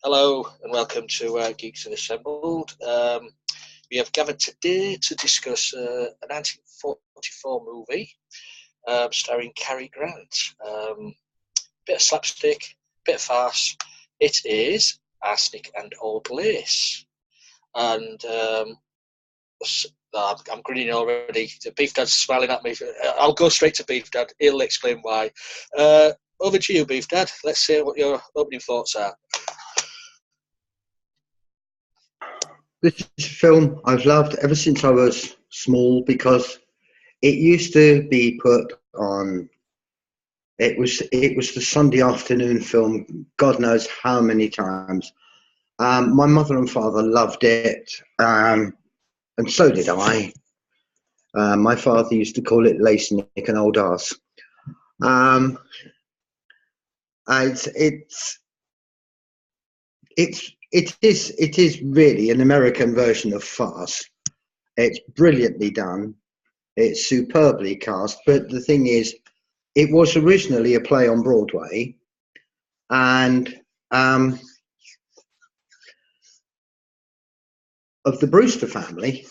Hello and welcome to Geeks and Assembled. We have gathered today to discuss a 1944 movie starring Cary Grant. Bit of slapstick, bit of farce. It is Arsenic and Old Lace. And I'm grinning already. The Beef Dad's smiling at me. I'll go straight to Beef Dad. He'll explain why. Over to you, Beef Dad. Let's see what your opening thoughts are. This is a film I've loved ever since I was small because it used to be put on. It was the Sunday afternoon film. God knows how many times. My mother and father loved it, and so did I. My father used to call it Arsenic and Old Lace. It is really an American version of farce. It's brilliantly done. It's superbly cast. But the thing is, it was originally a play on Broadway, and of the Brewster family,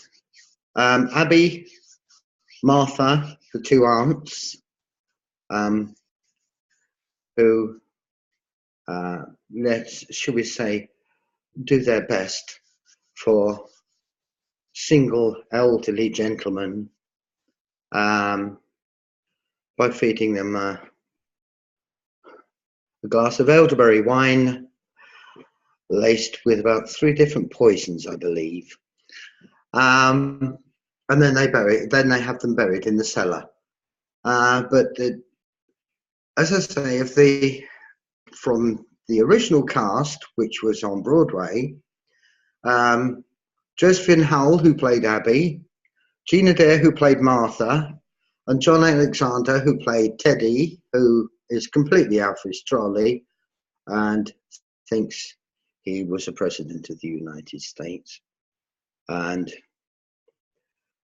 Abby, Martha, the two aunts, who shall we say, do their best for single elderly gentlemen by feeding them a glass of elderberry wine laced with about 3 different poisons, I believe, and then they have them buried in the cellar. As I say, from the original cast, which was on Broadway, Josephine Howell, who played Abby, Gina Dare, who played Martha, and John Alexander, who played Teddy, who is completely out of his trolley and thinks he was a president of the United States, and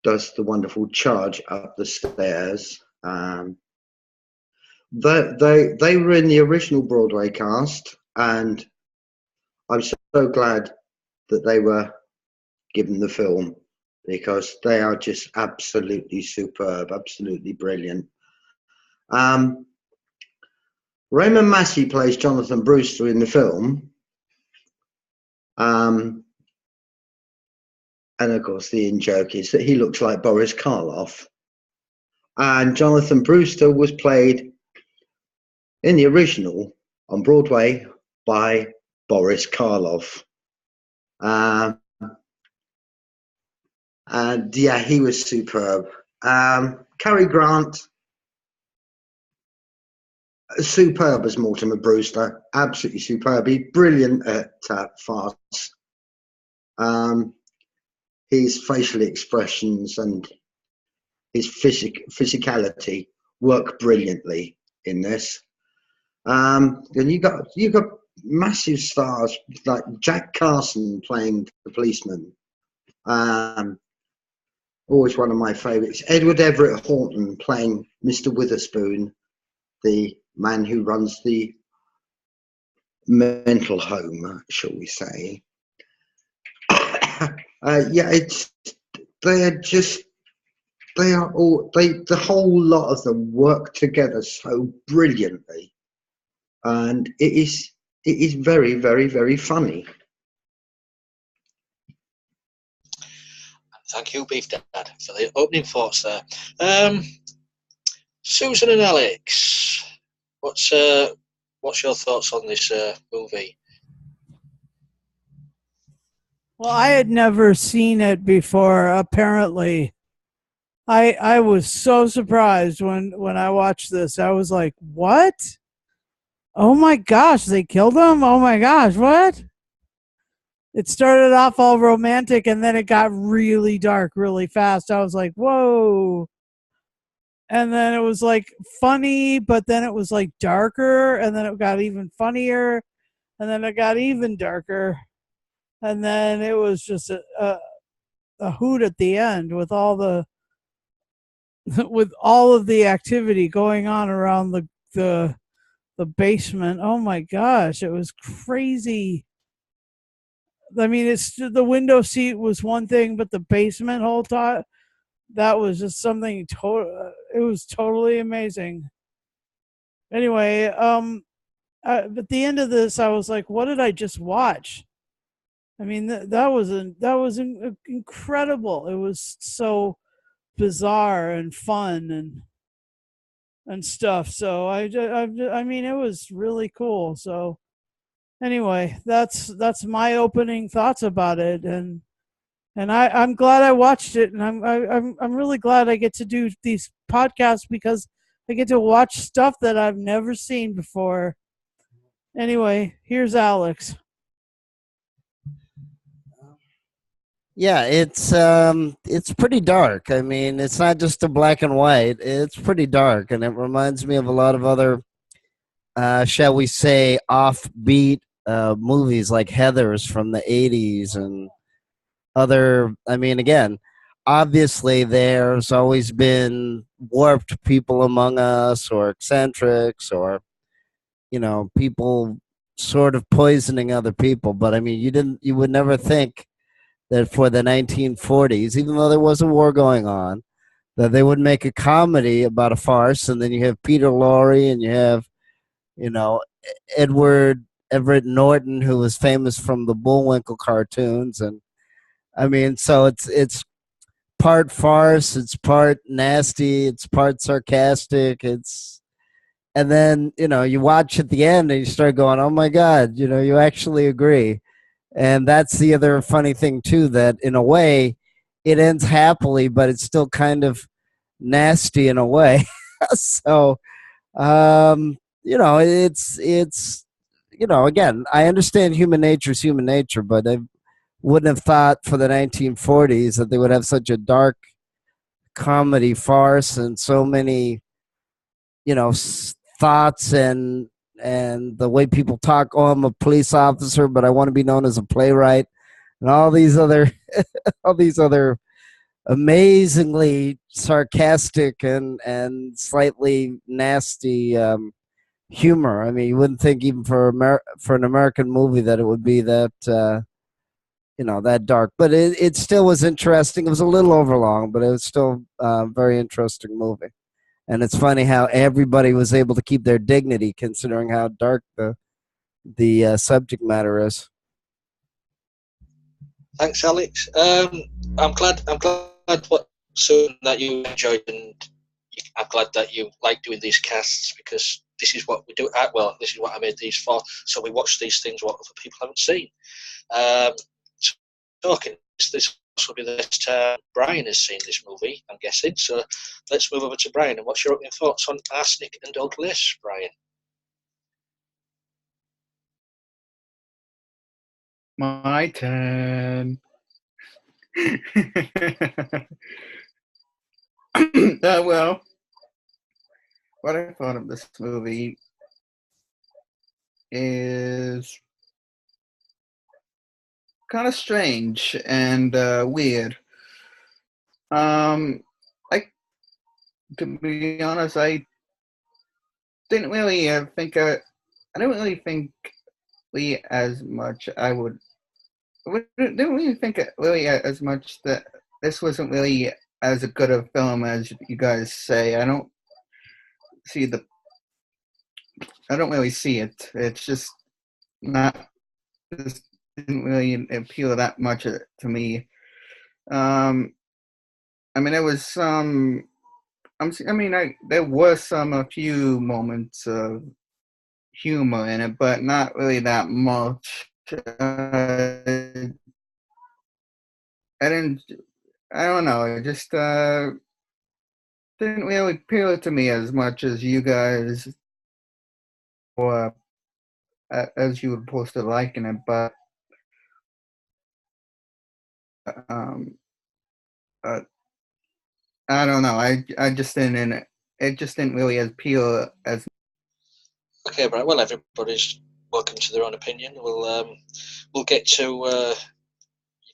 does the wonderful charge up the stairs. They were in the original Broadway cast, and I'm so glad that they were given the film because they are just absolutely superb, absolutely brilliant. Raymond Massey plays Jonathan Brewster in the film. And of course, the in-joke is that he looks like Boris Karloff. And Jonathan Brewster was played in the original on Broadway by Boris Karloff. And yeah, he was superb. Cary Grant, superb as Mortimer Brewster, absolutely superb. He's brilliant at farce. His facial expressions and his physicality work brilliantly in this. And you got massive stars like Jack Carson playing the policeman. Always one of my favourites. Edward Everett Horton playing Mr. Witherspoon, the man who runs the mental home, shall we say. The whole lot of them work together so brilliantly, and it is very, very, very funny. Thank you, Beef Dad, for the opening thoughts there. Susan and Alex, what's your thoughts on this movie? Well, I had never seen it before, apparently. I was so surprised when I watched this. I was like, what? Oh my gosh, they killed him? Oh my gosh, what? It started off all romantic and then it got really dark really fast. I was like, whoa. And then it was like funny, but then it was like darker, and then it got even funnier, and then it got even darker. And then it was just a hoot at the end with all the with all of the activity going on around the basement. Oh my gosh, it was crazy. I mean, it's the window seat was one thing, but the basement whole time, that was just something total. It was totally amazing. Anyway, at the end of this, I was like, "What did I just watch?" I mean, incredible. It was so bizarre and fun and stuff. So I mean, it was really cool. So anyway, that's my opening thoughts about it, and I'm glad I watched it, and I'm really glad I get to do these podcasts because I get to watch stuff that I've never seen before. Anyway, here's Alex. Yeah, it's pretty dark. I mean, it's not just a black and white. It's pretty dark, and it reminds me of a lot of other, shall we say, offbeat movies like Heathers from the '80s and other. I mean, again, obviously, there's always been warped people among us, or eccentrics, or people sort of poisoning other people. But I mean, you would never think that for the 1940s, even though there was a war going on, that they would make a comedy about a farce, and then you have Peter Lorre, and you have, you know, Everett Norton, who was famous from the Bullwinkle cartoons, and I mean, so it's part farce, it's part nasty, it's part sarcastic, and then you watch at the end and you start going, oh my God, you actually agree. And that's the other funny thing too, that in a way it ends happily, but it's still kind of nasty in a way. So it's again, I understand human nature is human nature, but I wouldn't have thought for the 1940s that they would have such a dark comedy farce and so many thoughts and the way people talk. Oh, I'm a police officer, but I want to be known as a playwright, and all these other all these other amazingly sarcastic and slightly nasty humor. I mean, you wouldn't think even for an American movie that it would be that that dark, but it still was interesting. It was a little overlong, but it was still a very interesting movie. And it's funny how everybody was able to keep their dignity considering how dark the subject matter is. Thanks, Alex. I'm glad that you enjoyed, and I'm glad that you like doing these casts, because this is what we do. Well, this is what I made these for. So we watch these things what other people haven't seen. Talking, this will be the next time Brian has seen this movie, I'm guessing. So let's move over to Brian. And what's your opening thoughts on Arsenic and Old Lace, Brian? My turn. Well, what I thought of this movie is kind of strange and weird. To be honest, I didn't really think I didn't really think as much. I didn't really think really as much that this wasn't really as good a film as you guys say. I don't really see it. It's just not. Just didn't really appeal that much to me. I mean, there was some. There was a few moments of humor in it, but not really that much. I don't know. It just didn't really appeal to me as much as you guys, or as you were supposed to liking it. But um, I don't know. I just didn't. It just didn't really appeal as. Okay, right. Well, everybody's welcome to their own opinion. We'll get to your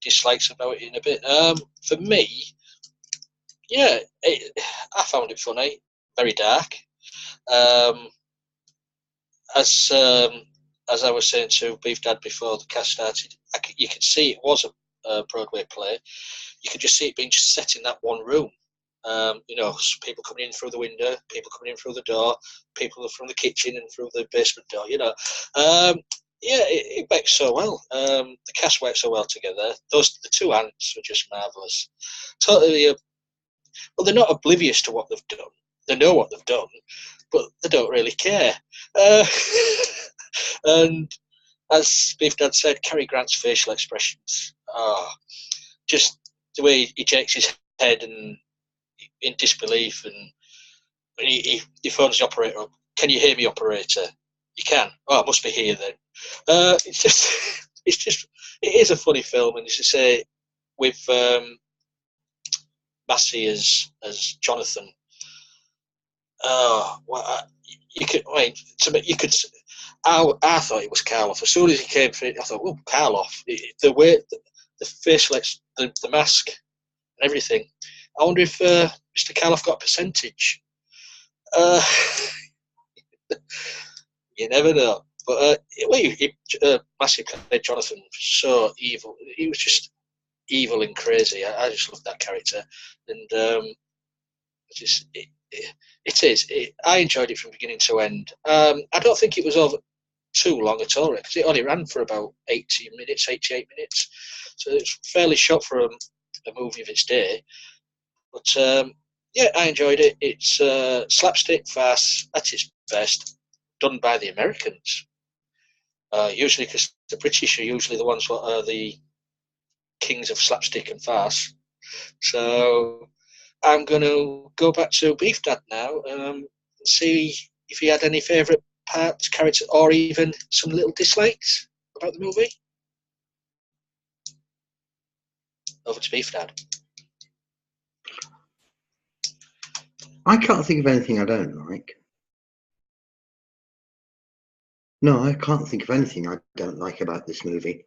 dislikes about it in a bit. For me, yeah, I found it funny, very dark. As as I was saying to Beef Dad before the cast started, you could see it was a Broadway play. You could just see it being just set in that one room. People coming in through the window, people coming in through the door, people from the kitchen and through the basement door. It works so well. The cast works so well together. The two aunts were just marvelous. Totally. Well, they're not oblivious to what they've done. They know what they've done, but they don't really care. And as Beef Dad said, Cary Grant's facial expressions, just the way he shakes his head and in disbelief, and when he phones the operator up. Can you hear me, operator? You can. Oh, I must be here then. It is a funny film, and as you say, with Massey as Jonathan. You could I thought it was Karloff. As soon as he came through, I thought, "Oh, Karloff!" The way, the facial, the mask, and everything. I wonder if Mr. Karloff got a percentage. You never know. But Massey played Jonathan so evil. He was just evil and crazy. I just loved that character, and I enjoyed it from beginning to end. I don't think it was over too long at all, because it only ran for about 80 minutes, 88 minutes. So it's fairly short for a movie of its day. But I enjoyed it. It's slapstick farce at its best, done by the Americans. Usually, because the British are usually the ones that are the kings of slapstick and farce. So I'm going to go back to Beef Dad now and see if he had any favourite parts, characters, or even some little dislikes about the movie. Over to Beef Dad. I can't think of anything I don't like. No, I can't think of anything I don't like about this movie.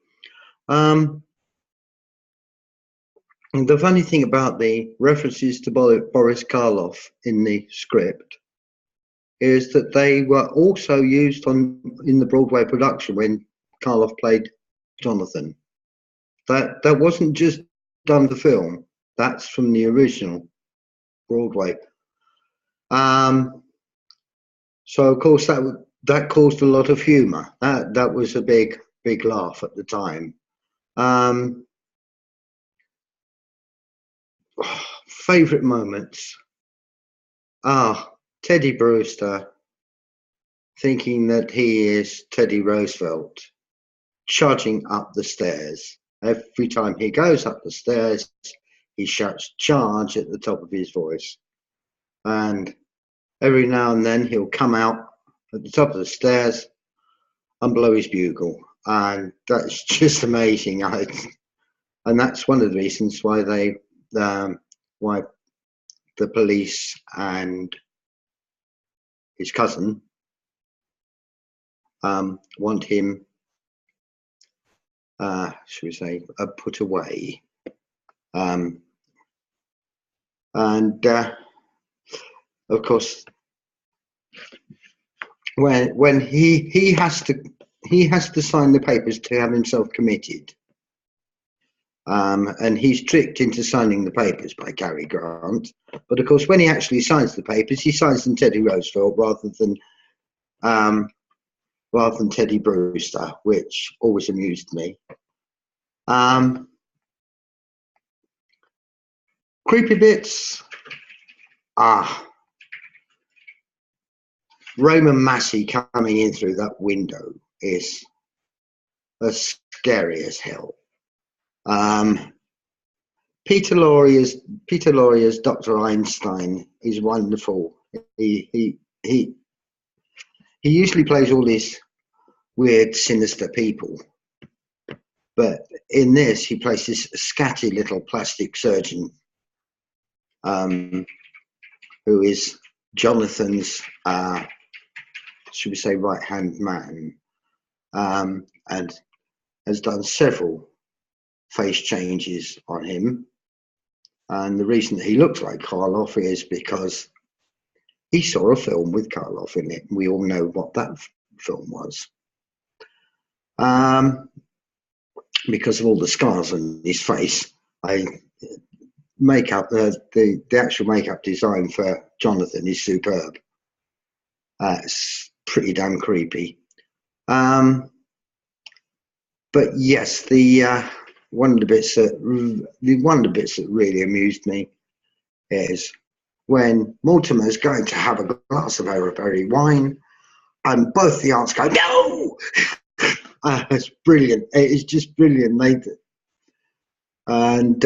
And the funny thing about the references to Boris Karloff in the script is that they were also used in the Broadway production when Karloff played Jonathan. That wasn't just done for film. That's from the original Broadway. So of course that caused a lot of humour. That was a big laugh at the time. Favourite moments. Teddy Brewster thinking that he is Teddy Roosevelt, charging up the stairs. Every time he goes up the stairs, he shouts "charge" at the top of his voice. And every now and then he'll come out at the top of the stairs and blow his bugle. And that's just amazing. And that's one of the reasons why why the police and his cousin want him, should we say, put away. And of course, when he has to sign the papers to have himself committed. And he's tricked into signing the papers by Cary Grant. But of course, when he actually signs the papers, he signs them Teddy Roosevelt rather than Teddy Brewster, which always amused me. Creepy bits. Raymond Massey coming in through that window is as scary as hell. Peter Lorre as Dr. Einstein is wonderful. He usually plays all these weird, sinister people, but in this he plays this scatty little plastic surgeon, who is Jonathan's, should we say, right-hand man, and has done several face changes on him. And the reason that he looks like Karloff is because he saw a film with Karloff in it. We all know what that film was. because of all the scars on his face. The actual makeup design for Jonathan is superb. It's pretty damn creepy. But yes, one of the bits that really amused me is when Mortimer's going to have a glass of overberry wine, and both the aunts go, "No!" It's brilliant. It is just brilliant, mate. And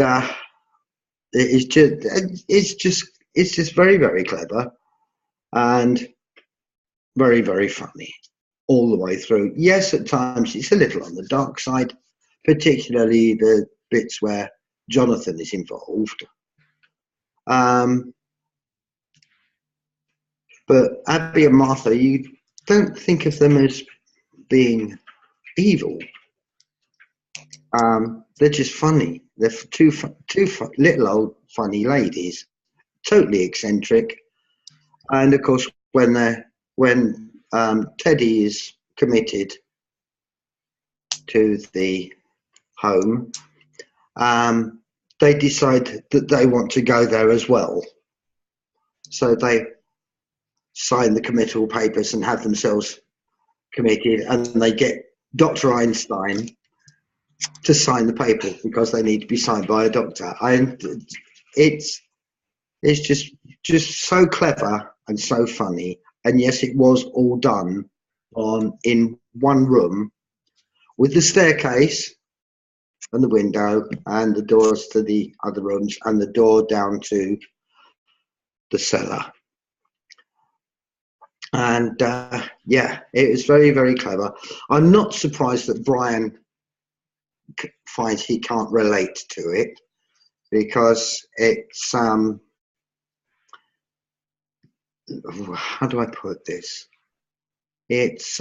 it's just very, very clever and very, very funny all the way through. Yes, at times it's a little on the dark side, particularly the bits where Jonathan is involved. But Abby and Martha, you don't think of them as being evil. They're just funny. They're two little old funny ladies, totally eccentric. And of course, when Teddy is committed to the home, they decide that they want to go there as well. So they sign the committal papers and have themselves committed, and they get Dr. Einstein to sign the paper because they need to be signed by a doctor. And it's just so clever and so funny. And yes, it was all done in one room with the staircase and the window and the doors to the other rooms and the door down to the cellar. And yeah, it was very, very clever. I'm not surprised that Brian finds he can't relate to it, because it's how do I put this? It's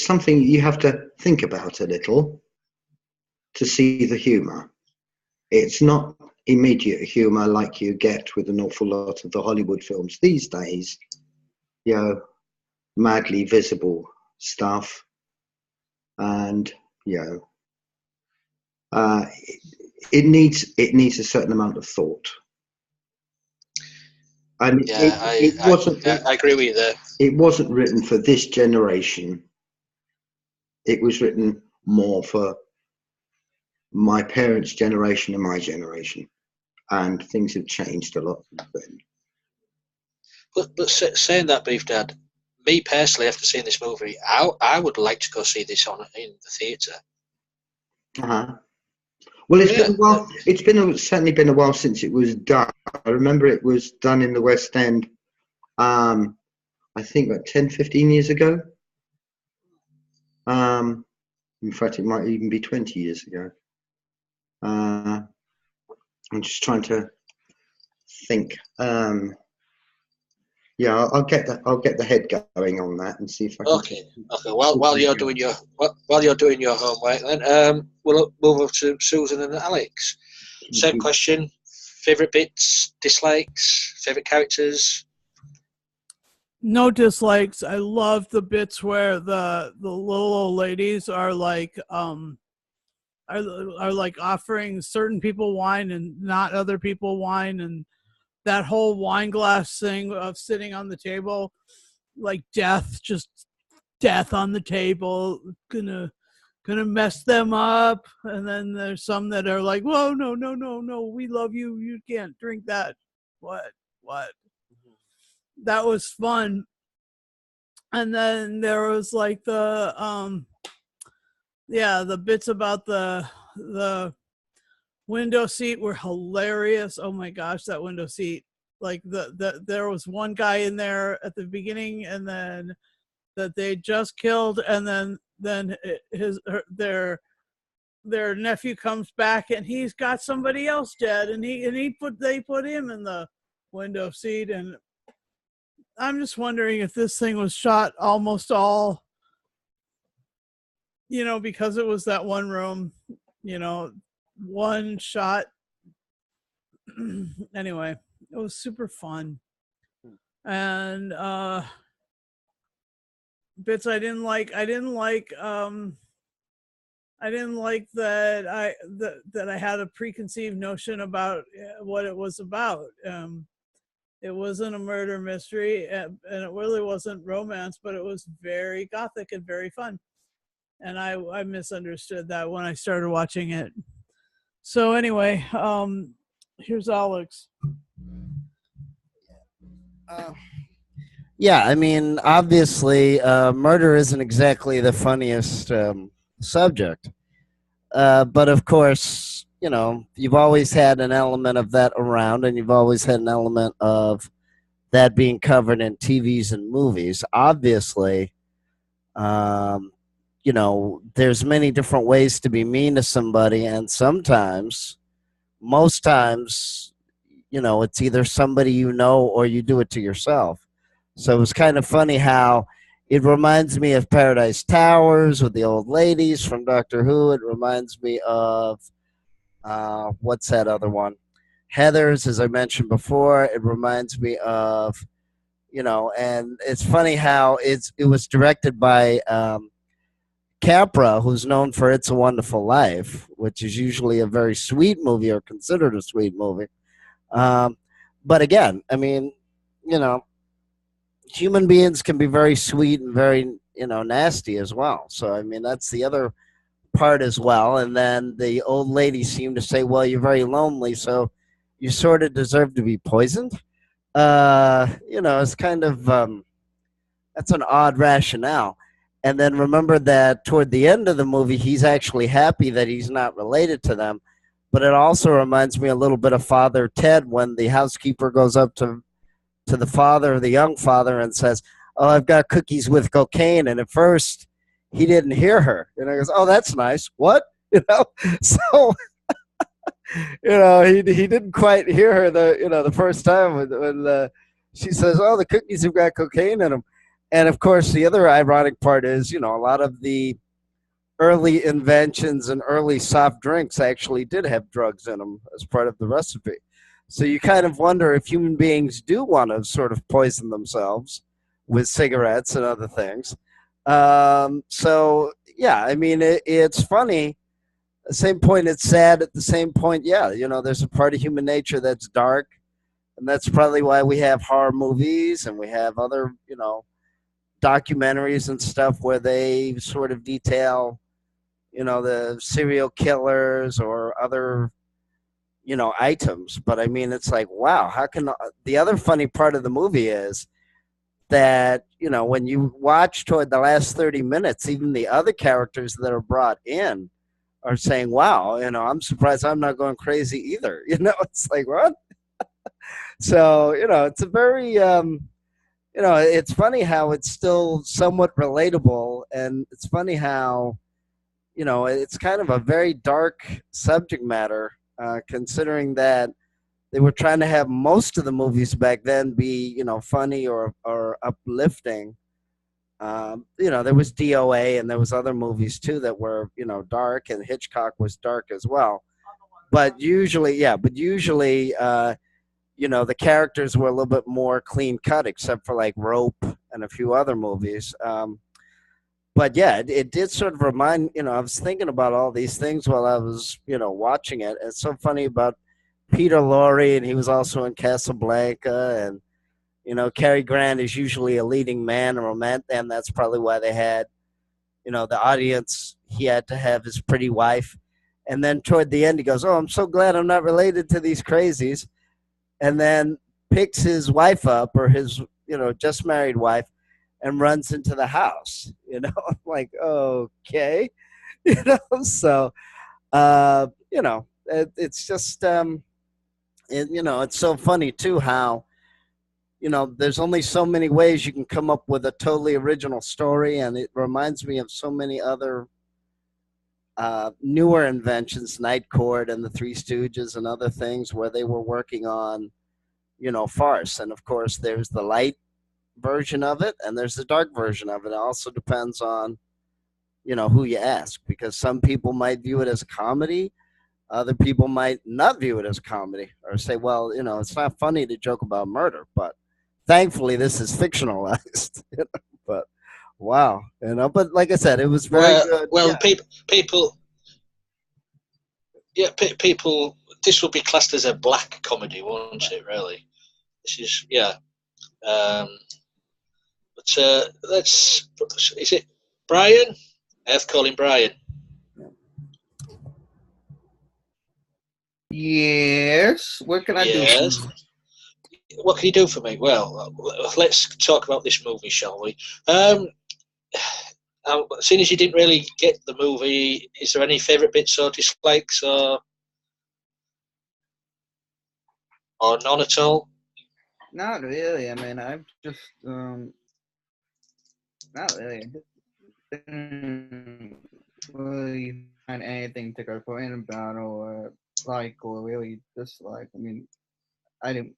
something you have to think about a little to see the humour. It's not immediate humour like you get with an awful lot of the Hollywood films these days, you know, madly visible stuff, and you know, it needs a certain amount of thought. And yeah, I agree with you there. It wasn't written for this generation. It was written more for my parents' generation and my generation, and things have changed a lot since then. But saying that, Beef Dad, me personally, after seeing this movie, I would like to go see this in the theatre. Well, it's been a while. Certainly been a while since it was done. I remember it was done in the West End. I think about 10, 15 years ago. In fact, it might even be 20 years ago. I'm just trying to think. Yeah, I'll get the head going on that and see if I can. Okay. While you're doing your homework, then we'll move on to Susan and Alex. Same question: favorite bits, dislikes, favorite characters. No dislikes. I love the bits where the little old ladies are like like offering certain people wine and not other people wine, and that whole wine glass thing of sitting on the table, like death on the table, gonna mess them up. And then there's some that are like, whoa, no, we love you, you can't drink that. What? That was fun. And then there was like the bits about the window seat were hilarious. Oh my gosh, that window seat. Like there was one guy in there at the beginning, and then that they just killed, and then their nephew comes back and he's got somebody else dead, and they put him in the window seat. And I'm just wondering if this thing was shot almost all, because it was that one room, one shot. Anyway, it was super fun. And bits I didn't like. I didn't like that that I had a preconceived notion about what it was about. It wasn't a murder mystery, and it really wasn't romance, but it was very gothic and very fun. And I misunderstood that when I started watching it. So anyway, here's Alex. Yeah, I mean, obviously, murder isn't exactly the funniest subject. But of course, you know, you've always had an element of that around, and you've always had an element of that being covered in TVs and movies. Obviously, um, you know, there's many different ways to be mean to somebody, and sometimes, most times, you know, it's either somebody you know or you do it to yourself. So it was kind of funny how it reminds me of Paradise Towers with the old ladies from Doctor Who. It reminds me of what's that other one? Heathers, as I mentioned before. It reminds me of, you know, and it's funny how it was directed by Capra, who's known for It's a Wonderful Life, which is usually a very sweet movie or considered a sweet movie. Um, but again, I mean, you know, human beings can be very sweet and very, you know, nasty as well. So I mean, that's the other part as well. And then the old lady seemed to say, well, you're very lonely, so you sort of deserve to be poisoned. You know, it's kind of that's an odd rationale. And then remember that toward the end of the movie, he's actually happy that he's not related to them. But it also reminds me a little bit of Father Ted when the housekeeper goes up to the father, the young father, and says, "Oh, I've got cookies with cocaine." And at first, he didn't hear her. You know, he goes, "Oh, that's nice." What? You know, so you know he didn't quite hear her the first time when she says, "Oh, the cookies have got cocaine in them." And of course, the other ironic part is, you know, a lot of the early inventions and early soft drinks actually did have drugs in them as part of the recipe. So you kind of wonder if human beings do want to sort of poison themselves with cigarettes and other things. So yeah, I mean, it's funny. At the same point, it's sad. At the same point, yeah, you know, there's a part of human nature that's dark, and that's probably why we have horror movies and we have other, you know, documentaries and stuff where they sort of detail, you know, the serial killers or other, you know, items. But I mean, it's like, wow, how can the other funny part of the movie is that, you know, when you watch toward the last 30 minutes, even the other characters that are brought in are saying, wow, you know, I'm surprised I'm not going crazy either. You know, it's like, what? So, you know, it's a very, you know, it's funny how it's still somewhat relatable. And it's funny how, you know, it's kind of a very dark subject matter, considering that they were trying to have most of the movies back then be, you know, funny or uplifting. You know, there was DOA and there was other movies too that were, you know, dark, and Hitchcock was dark as well. But usually, yeah, but usually, you know, the characters were a little bit more clean cut, except for like Rope and a few other movies. But yeah, it did sort of remind, you know, I was thinking about all these things while I was, you know, watching it. It's so funny about Peter Lorre, and he was also in Casablanca, and you know, Cary Grant is usually a leading man or romantic, and that's probably why they had, you know, the audience. He had to have his pretty wife, and then toward the end, he goes, "Oh, I'm so glad I'm not related to these crazies," and then picks his wife up, or his, you know, just married wife, and runs into the house. You know, I'm like, okay, you know, so you know, it's just you know, it's so funny too how, you know, there's only so many ways you can come up with a totally original story, and it reminds me of so many other newer inventions, Night Court and the Three Stooges and other things where they were working on, you know, farce. And of course, there's the light version of it and there's the dark version of it. It also depends on, you know, who you ask, because some people might view it as a comedy. Other people might not view it as comedy or say, well, you know, it's not funny to joke about murder, but thankfully this is fictionalized. You know? But wow. You know, but like I said, it was very good. Well, Yeah. people, yeah, people. This would be classed as a black comedy, won't it? Really, this is but let's. Is it Brian? I have to call him Brian. Yes. What can I do? Yes. What can you do for me? Well, let's talk about this movie, shall we? Seeing as you didn't really get the movie, is there any favourite bits or dislikes or none at all? Not really. I mean, I've just not really. I didn't really find anything to complain about or like or really dislike. I mean, I didn't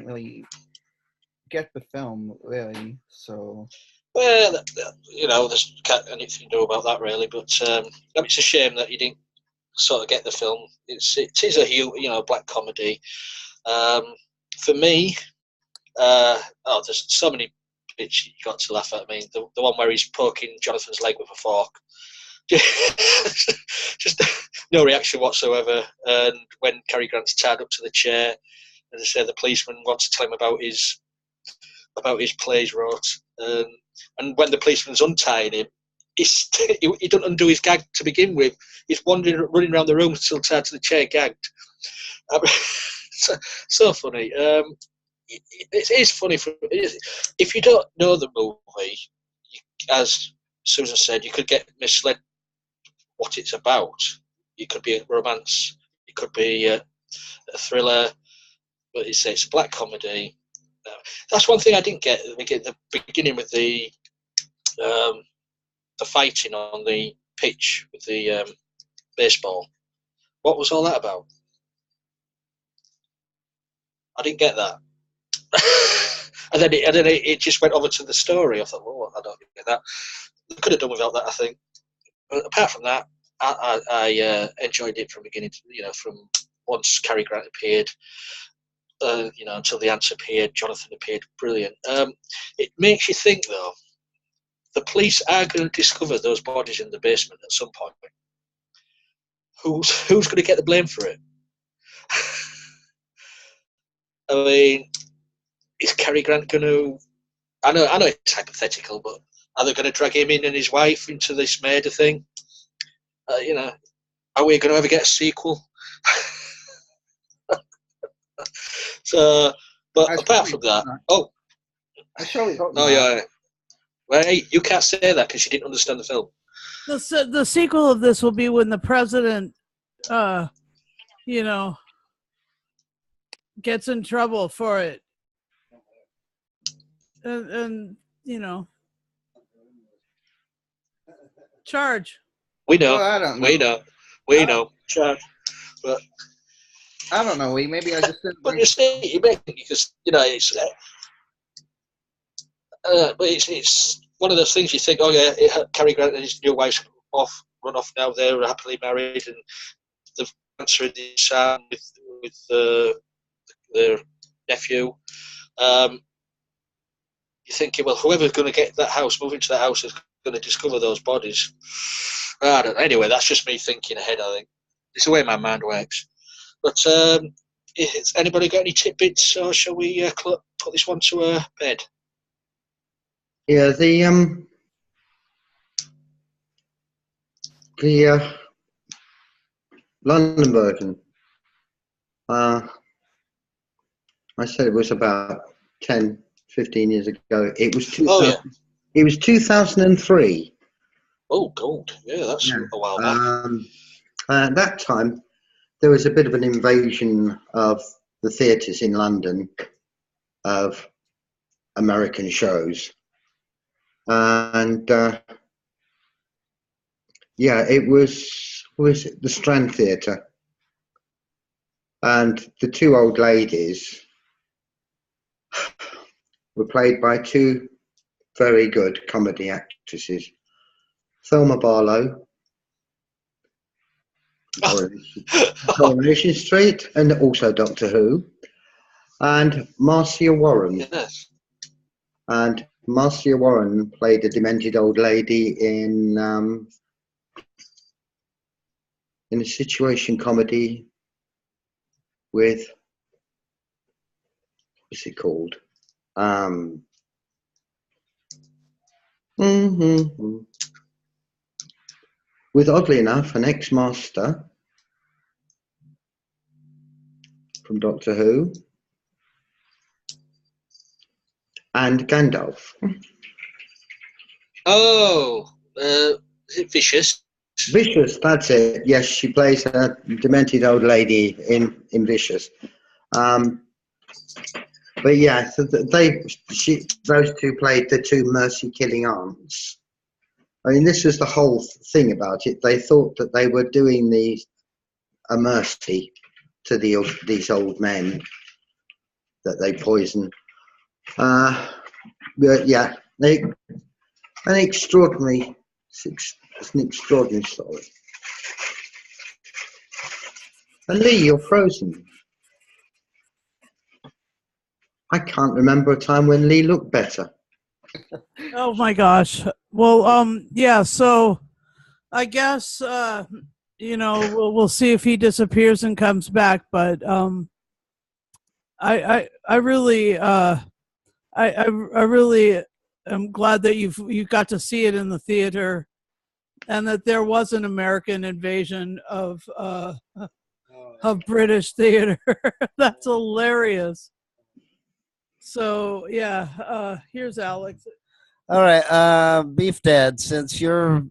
really get the film really, so Well, there's can't anything to do about that really. But it's a shame that you didn't sort of get the film. It is a black comedy. For me, there's so many bits you got to laugh at. I mean, the one where he's poking Jonathan's leg with a fork. Just no reaction whatsoever. And when Cary Grant's tied up to the chair, as I say, the policeman wants to tell him about his plays wrote, and when the policeman's untying him, he doesn't undo his gag to begin with. He's running around the room still tied to the chair, gagged. So funny. It is funny. If you don't know the movie, as Susan said, you could get misled what it's about. It could be a romance, it could be a thriller, but it's a black comedy. That's one thing I didn't get at the beginning with the fighting on the pitch with the baseball. What was all that about? I didn't get that. and then it just went over to the story. I thought, well, I don't get that. They could have done without that, I think. But apart from that, I enjoyed it from beginning to, from once Cary Grant appeared, until the ants appeared, Jonathan appeared, brilliant. It makes you think, though, the police are going to discover those bodies in the basement at some point. Who's going to get the blame for it? I mean, is Cary Grant going to? I know it's hypothetical, but are they going to drag him in and his wife into this murder thing? Are we going to ever get a sequel? So, but apart from that, I surely hope not. Yeah. Well, hey, you can't say that because you didn't understand the film. The sequel of this will be when the president, gets in trouble for it, and charge. We know. Well, I don't know. We know. Charge. But I don't know. Maybe I just didn't. But you see, because it's one of those things you think, oh yeah, Cary Grant and his new wife's run off now. They're happily married, and they've answered the son with their nephew. You're thinking, well, whoever's going to get that house, move into that house, is going to discover those bodies. I don't know. Anyway, that's just me thinking ahead. I think it's the way my mind works. But has anybody got any tidbits, or shall we put this one to a bed? Yeah, the London version. I said it was about 10, 15 years ago. It was 2000, It was 2003. Oh, gold. Yeah, that's a while back. At that time, there was a bit of an invasion of the theatres in London of American shows. And it was the Strand Theatre. And the two old ladies were played by two very good comedy actresses, Thelma Barlow, Coronation Street, and also Doctor Who, and Marcia Warren. Yes. And Marcia Warren played a demented old lady in a situation comedy with, what's it called? With, oddly enough, an ex-master from Doctor Who and Gandalf. Oh, is it Vicious? Vicious, that's it. Yes, she plays a demented old lady in Vicious. But yeah, so those two played the two mercy-killing aunts. I mean, this was the whole thing about it. They thought that they were doing a mercy to these old men that they poisoned. But yeah, an extraordinary story. And Lee, you're frozen. I can't remember a time when Lee looked better. Oh my gosh. Well, yeah. So I guess we'll see if he disappears and comes back. But I really I really am glad that you got to see it in the theater, and that there was an American invasion of British theater. That's hilarious. So yeah, here's Alex. All right, Beef Dad, since you're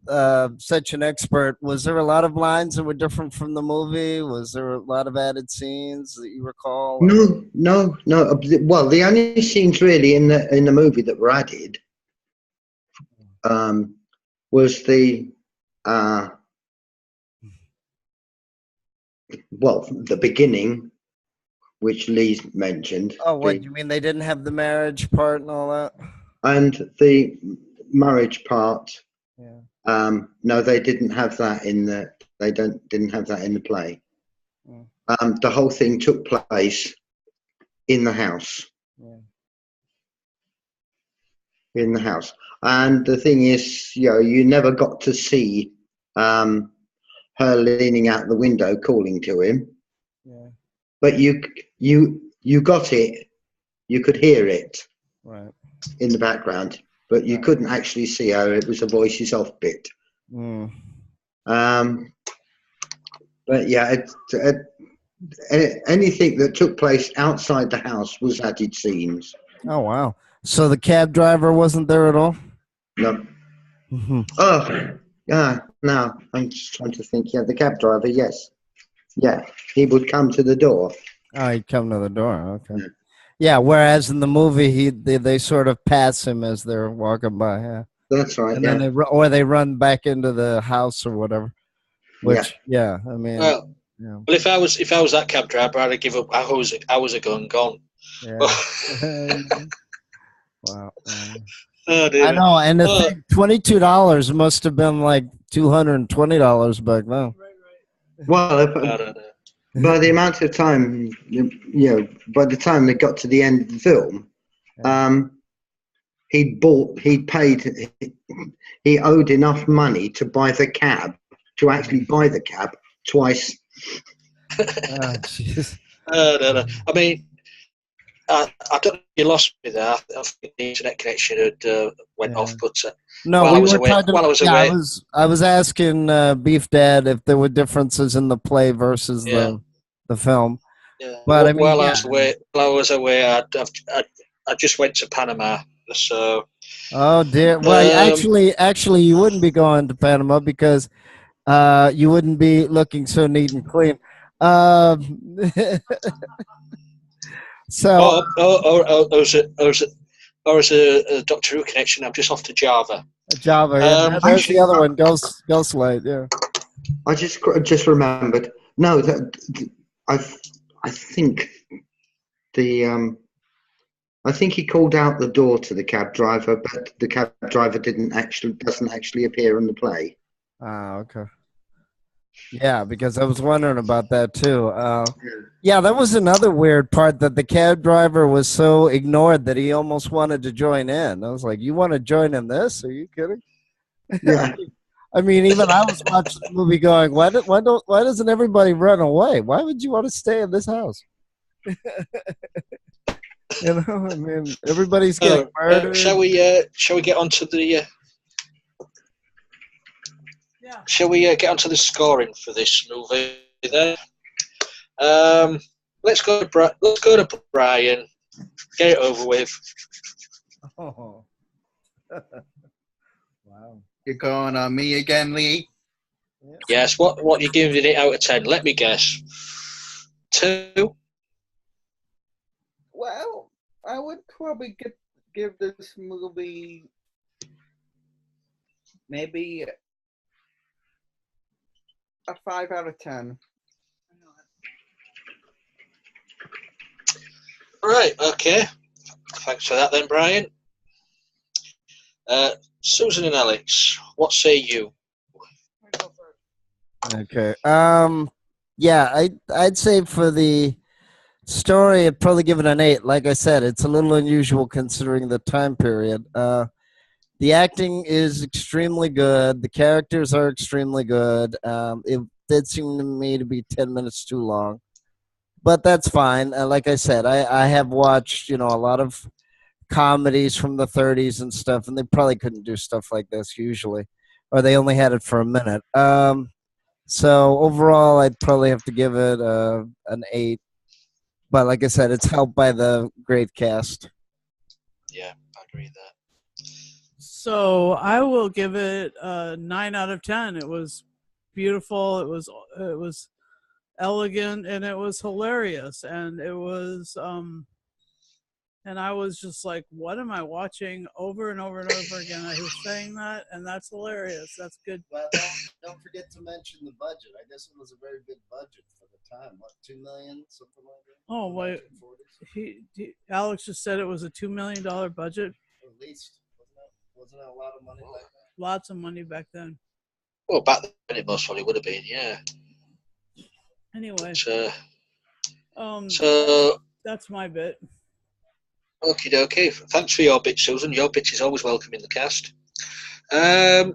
such an expert, was there a lot of lines that were different from the movie? Was there a lot of added scenes that you recall? No. Well, the only scenes really in the movie that were added was the beginning, which Lee mentioned. Oh, what you mean? They didn't have the marriage part and all that? And the marriage part. Yeah. No, they didn't have that in the. They didn't have that in the play. Mm. The whole thing took place in the house. Yeah. In the house, and the thing is, you never got to see her leaning out the window calling to him. Yeah. But you got it. You could hear it. Right. In the background, but you couldn't actually see her. It was a voices off bit. Mm. But yeah, anything that took place outside the house was added scenes. Oh wow! So the cab driver wasn't there at all? No. Mm-hmm. Oh, yeah. No, I'm just trying to think. Yeah, the cab driver. Yes. Yeah, he would come to the door. Oh, he'd come to the door. Okay. Yeah. Yeah. Whereas in the movie, they sort of pass him as they're walking by. Yeah. That's right. And then they run back into the house or whatever. Which I mean. Well, yeah. Well, if I was that cab driver, I'd have give up hours ago and gone. Yeah. Wow. Oh, dear. I know, and the thing, $22 must have been like $220 back then. Well, by the amount of time, by the time they got to the end of the film, he owed enough money to buy the cab, to actually buy the cab twice. Oh, jeez. No. I mean, I don't know if you lost me there. I think the internet connection had went off, but no, while I was away. I was asking Beef Dad if there were differences in the play versus the film. Yeah. But I mean, while I was away, I just went to Panama. So. Oh dear. Well, actually, you wouldn't be going to Panama because you wouldn't be looking so neat and clean. So. Or as a Doctor Who connection, I'm just off to Java. Java, yeah. There's the other one, Ghostlight, yeah. I just remembered. No, I think I think he called out the door to the cab driver, but the cab driver doesn't actually appear in the play. Ah, okay. Yeah, because I was wondering about that too. Yeah, that was another weird part that the cab driver was so ignored that he almost wanted to join in. I was like, "You want to join in this? Are you kidding?" Yeah. I mean, even I was watching the movie going, why doesn't everybody run away? Why would you want to stay in this house? I mean, everybody's getting murdered. Shall we get onto the Yeah. shall we get onto the scoring for this movie then? Let's go to Brian. Get it over with. Oh. Wow. You're going on me again, Lee. Yes. What you giving it out of 10? Let me guess. 2. Well, I would probably give this movie maybe a 5 out of 10. Right. Okay. Thanks for that, then, Brian. Susan and Alex, what say you? Okay. Yeah, I'd say for the story, I'd probably give it an 8. Like I said, it's a little unusual considering the time period. The acting is extremely good. The characters are extremely good. It did seem to me to be 10 minutes too long, but that's fine. Like I said, I have watched, a lot of comedies from the 30s and stuff, and they probably couldn't do stuff like this usually, or they only had it for a minute. So overall, I'd probably have to give it an 8. But like I said, it's helped by the great cast. Yeah, I agree with that. So I will give it a 9 out of 10. It was beautiful. It was elegant, and it was hilarious, and it was and I was just like, what am I watching over and over and over again? I was saying that, and that's hilarious. That's good. Well, don't forget to mention the budget. I guess it was a very good budget for the time. What, $2 million, something like that? Oh wait, Alex just said it was a $2 million budget. At least wasn't that a lot of money back then? Lots of money back then. Well, back then it most probably would have been, yeah. Anyway, so that's my bit. okie dokie. Thanks for your bit, Susan. Your bit is always welcome in the cast. I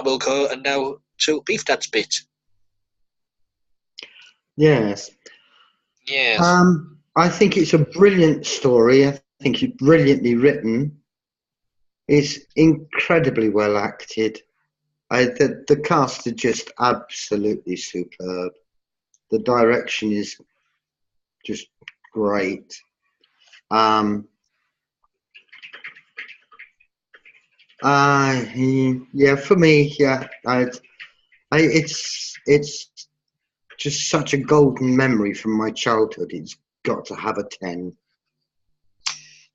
will go and now to Beef Dad's bit. Yes. Yes. I think it's a brilliant story. I think it's brilliantly written. It's incredibly well acted. The cast are just absolutely superb. The direction is just great. Yeah, for me, yeah, it's just such a golden memory from my childhood. It's got to have a 10.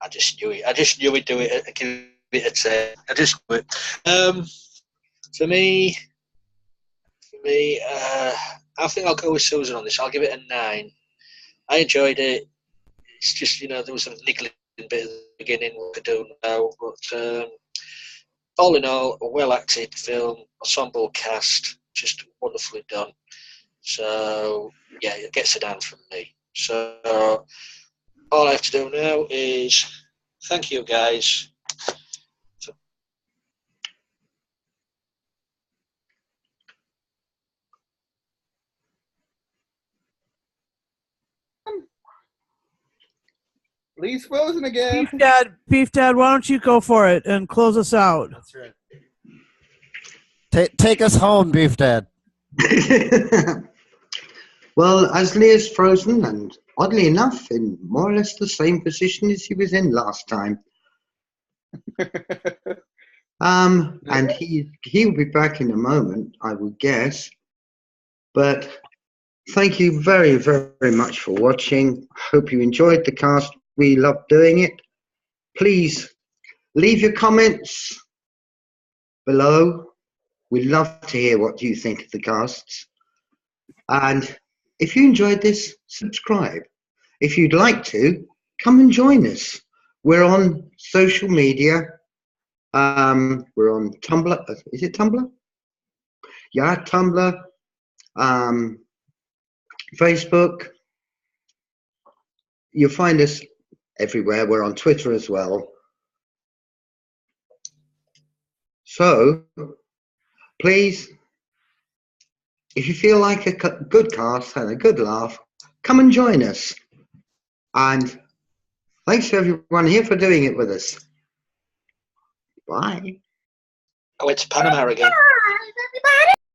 I just knew it. I just knew it'd do it. Give it a 10. I just knew it. For me, I think I'll go with Susan on this. I'll give it a 9. I enjoyed it. It's just, there was a niggling bit at the beginning what to do now, but all in all, a well-acted film, ensemble cast, just wonderfully done. So, yeah, it gets a down from me. So, all I have to do now is thank you, guys. Lee's frozen again. Beef Dad, why don't you go for it and close us out? That's right. Take us home, Beef Dad. Well, as Leah's frozen, and oddly enough, in more or less the same position as he was in last time. And he'll be back in a moment, I would guess. But thank you very, very much for watching. Hope you enjoyed the cast. We love doing it. Please leave your comments below. We'd love to hear what you think of the casts. And if you enjoyed this, subscribe. If you'd like to, come and join us. We're on social media. We're on Tumblr. Is it Tumblr? Yeah, Tumblr. Facebook. You'll find us everywhere. We're on Twitter as well. So, please, if you feel like a good cast and a good laugh, come and join us. And thanks to everyone here for doing it with us. Bye. I went to Panama again.